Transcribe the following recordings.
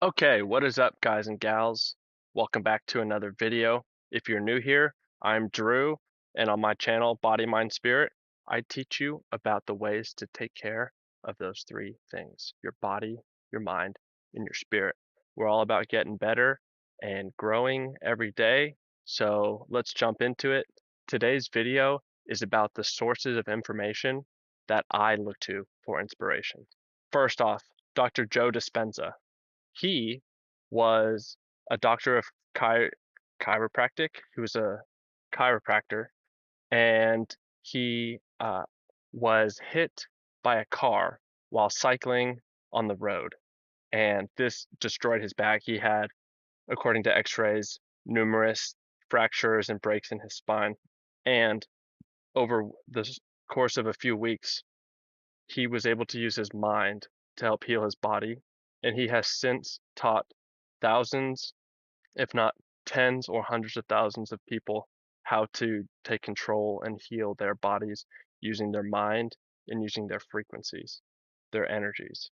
Okay, what is up, guys and gals? Welcome back to another video. If you're new here, I'm Drew, and on my channel, Body, Mind, Spirit, I teach you about the ways to take care of those three things: your body, your mind, and your spirit. We're all about getting better and growing every day, so let's jump into it. Today's video is about the sources of information that I look to for inspiration. First off, Dr. Joe Dispenza. He was a doctor of chiropractic. He was a chiropractor, and he was hit by a car while cycling on the road, and this destroyed his back. He had, according to X-rays, numerous fractures and breaks in his spine, and over the course of a few weeks, he was able to use his mind to help heal his body, and he has since taught thousands, if not tens or hundreds of thousands of people how to take control and heal their bodies using their mind and using their frequencies, their energies.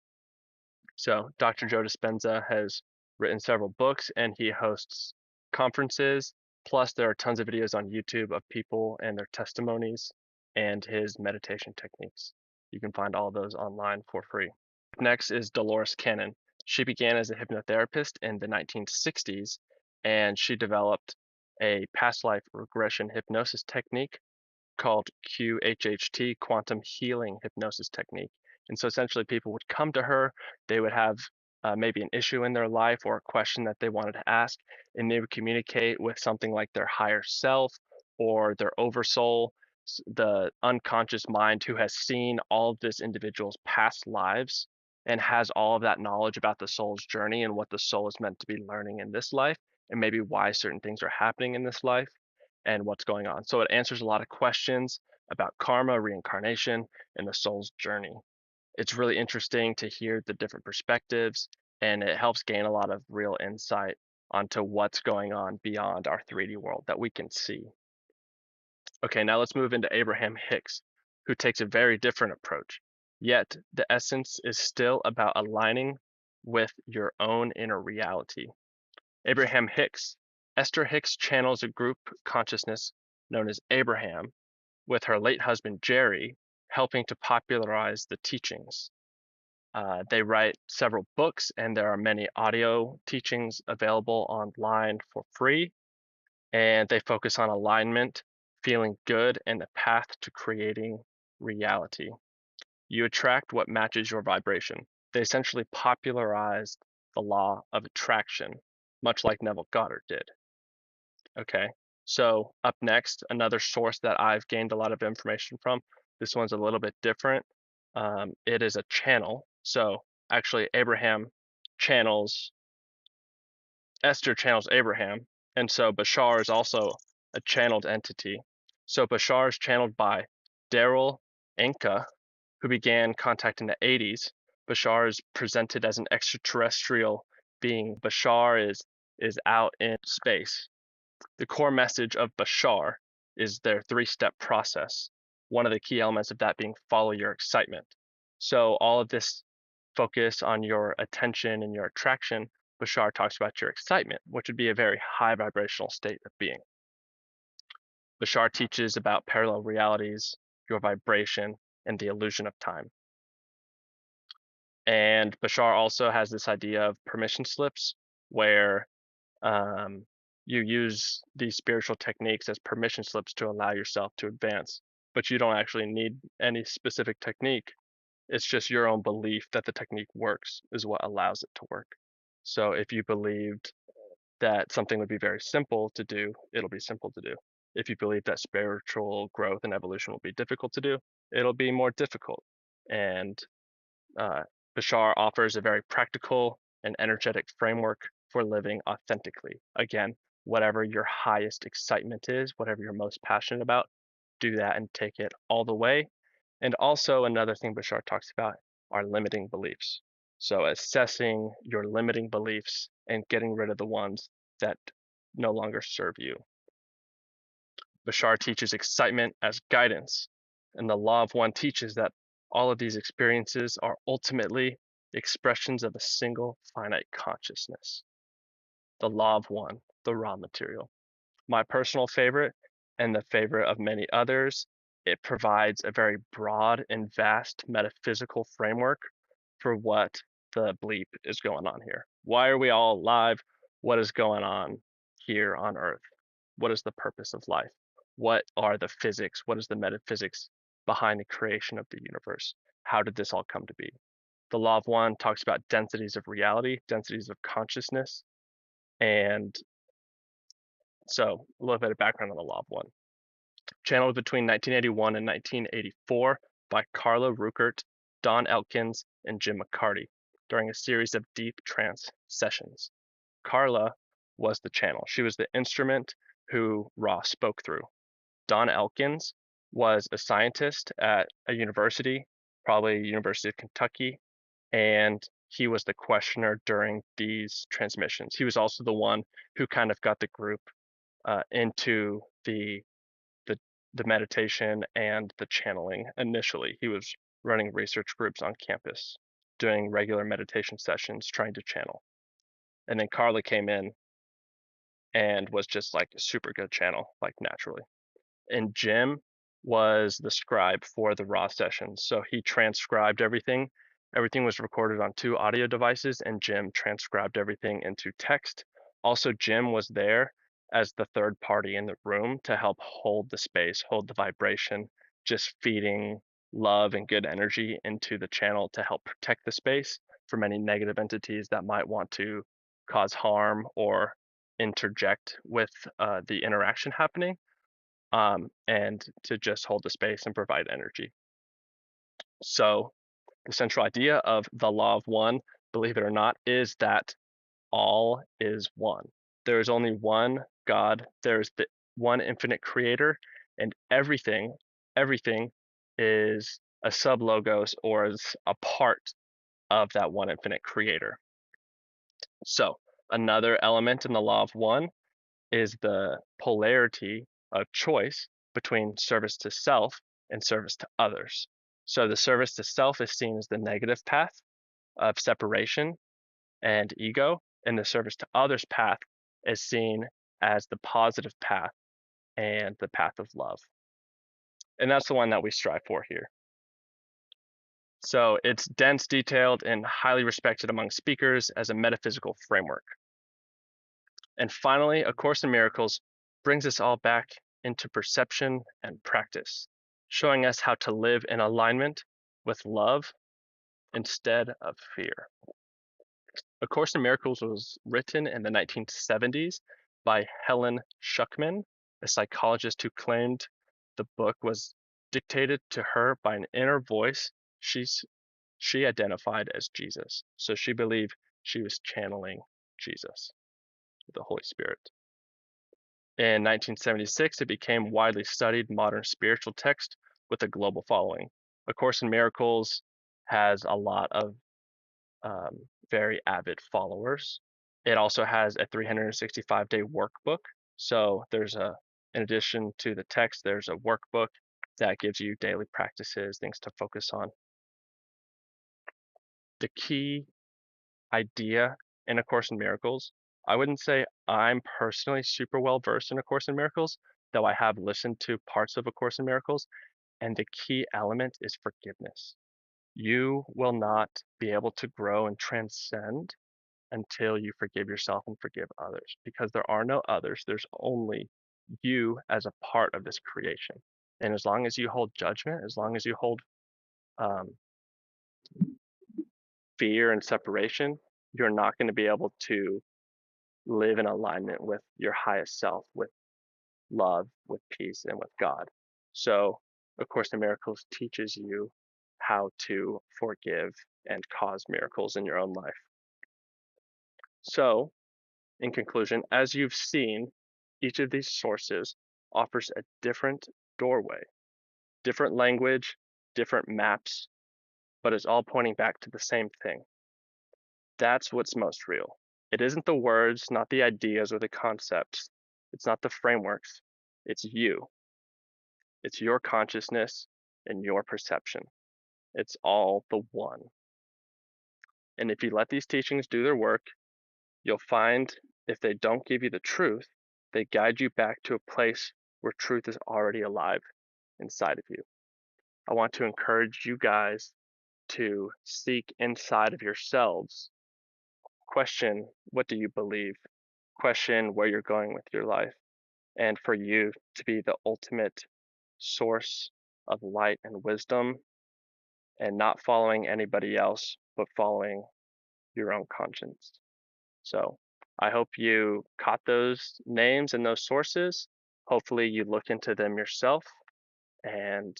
So Dr. Joe Dispenza has written several books and he hosts conferences. Plus, there are tons of videos on YouTube of people and their testimonies and his meditation techniques. You can find all of those online for free. Next is Delores Cannon. She began as a hypnotherapist in the 1960s, and she developed a past life regression hypnosis technique called QHHT, quantum healing hypnosis technique. And so essentially, people would come to her, they would have maybe an issue in their life or a question that they wanted to ask, and they would communicate with something like their higher self or their oversoul, the unconscious mind who has seen all of this individual's past lives and has all of that knowledge about the soul's journey and what the soul is meant to be learning in this life, and maybe why certain things are happening in this life and what's going on. So it answers a lot of questions about karma, reincarnation, and the soul's journey. It's really interesting to hear the different perspectives, and it helps gain a lot of real insight onto what's going on beyond our 3D world that we can see. Okay, now let's move into Abraham Hicks, who takes a very different approach. Yet the essence is still about aligning with your own inner reality. Abraham Hicks. Esther Hicks channels a group consciousness known as Abraham, with her late husband Jerry helping to popularize the teachings. They write several books, and there are many audio teachings available online for free. And they focus on alignment, feeling good, and the path to creating reality. You attract what matches your vibration. They essentially popularized the law of attraction, much like Neville Goddard did. Okay, so up next, another source that I've gained a lot of information from. This one's a little bit different. It is a channel. So actually, Esther channels Abraham, and so Bashar is also a channeled entity. So Bashar is channeled by Daryl Anka, who began contact in the 80s. Bashar is presented as an extraterrestrial being. Bashar is out in space. The core message of Bashar is their three-step process. One of the key elements of that being follow your excitement. So all of this focus on your attention and your attraction, Bashar talks about your excitement, which would be a very high vibrational state of being. Bashar teaches about parallel realities, your vibration, and the illusion of time. And Bashar also has this idea of permission slips where you use these spiritual techniques as permission slips to allow yourself to advance, but you don't actually need any specific technique. It's just your own belief that the technique works is what allows it to work. So if you believed that something would be very simple to do, it'll be simple to do. If you believe that spiritual growth and evolution will be difficult to do, it'll be more difficult. And uh, Bashar offers a very practical and energetic framework for living authentically. Again, whatever your highest excitement is, whatever you're most passionate about, do that and take it all the way. And also, another thing Bashar talks about are limiting beliefs. So, assessing your limiting beliefs and getting rid of the ones that no longer serve you. Bashar teaches excitement as guidance, and the law of one teaches that all of these experiences are ultimately expressions of a single finite consciousness. The law of one, the raw material. My personal favorite and the favorite of many others, it provides a very broad and vast metaphysical framework for what the bleep is going on here. Why are we all alive? What is going on here on Earth? What is the purpose of life? What are the physics? What is the metaphysics behind the creation of the universe? How did this all come to be? The law of one talks about densities of reality, densities of consciousness, and so a little bit of background on the law of one. Channeled between 1981 and 1984 by Carla Ruckert, Don Elkins, and Jim McCarty during a series of deep trance sessions. Carla was the channel. She was the instrument who Ra spoke through. Don Elkins was a scientist at a university, probably University of Kentucky, and he was the questioner during these transmissions. He was also the one who kind of got the group into the the meditation and the channeling initially. He was running research groups on campus, doing regular meditation sessions, trying to channel. And then Carla came in and was just like a super good channel, like naturally. And Jim was the scribe for the raw sessions. So he transcribed everything. Everything was recorded on 2 audio devices, and Jim transcribed everything into text. Also, Jim was there as the third party in the room to help hold the space, hold the vibration, just feeding love and good energy into the channel to help protect the space from any negative entities that might want to cause harm or interject with the interaction happening, and to just hold the space and provide energy. So the central idea of the law of one, believe it or not, is that all is one. There is only one God. There is the one infinite creator, and everything is a sub-logos or is a part of that one infinite creator. So another element in the law of one is the polarity of choice between service to self and service to others. So the service to self is seen as the negative path of separation and ego, and the service to others path is seen as the positive path and the path of love. And that's the one that we strive for here. So it's dense, detailed, and highly respected among speakers as a metaphysical framework. And finally, A Course in Miracles brings us all back into perception and practice, showing us how to live in alignment with love instead of fear. A Course in Miracles was written in the 1970s by Helen Schucman, a psychologist who claimed the book was dictated to her by an inner voice she identified as Jesus. So she believed she was channeling Jesus, the Holy Spirit. In 1976, it became widely studied modern spiritual text with a global following. A Course in Miracles has a lot of very avid followers. It also has a 365-day workbook. So in addition to the text, there's a workbook that gives you daily practices, things to focus on. The key idea in A Course in Miracles, I wouldn't say I'm personally super well versed in A Course in Miracles, though I have listened to parts of A Course in Miracles, and the key element is forgiveness. You will not be able to grow and transcend until you forgive yourself and forgive others, because there are no others. There's only you as a part of this creation. And as long as you hold judgment, as long as you hold um, fear and separation, you're not going to be able to live in alignment with your highest self, with love, with peace, and with God. So, A Course in Miracles teaches you how to forgive and cause miracles in your own life. So, in conclusion, as you've seen, each of these sources offers a different doorway, different language, different maps, but it's all pointing back to the same thing. That's what's most real. It isn't the words, not the ideas or the concepts. It's not the frameworks. It's you. It's your consciousness and your perception. It's all the one. And if you let these teachings do their work, you'll find if they don't give you the truth, they guide you back to a place where truth is already alive inside of you. I want to encourage you guys to seek inside of yourselves. Question, what do you believe? Question where you're going with your life. And for you to be the ultimate source of light and wisdom and not following anybody else, but following your own conscience. So I hope you caught those names and those sources. Hopefully you look into them yourself. And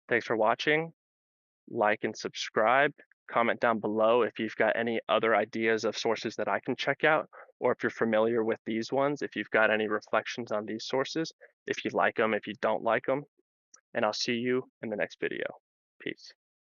thanks for watching. Like and subscribe. Comment down below if you've got any other ideas of sources that I can check out, or if you're familiar with these ones, if you've got any reflections on these sources, if you like them, if you don't like them. And I'll see you in the next video. Peace.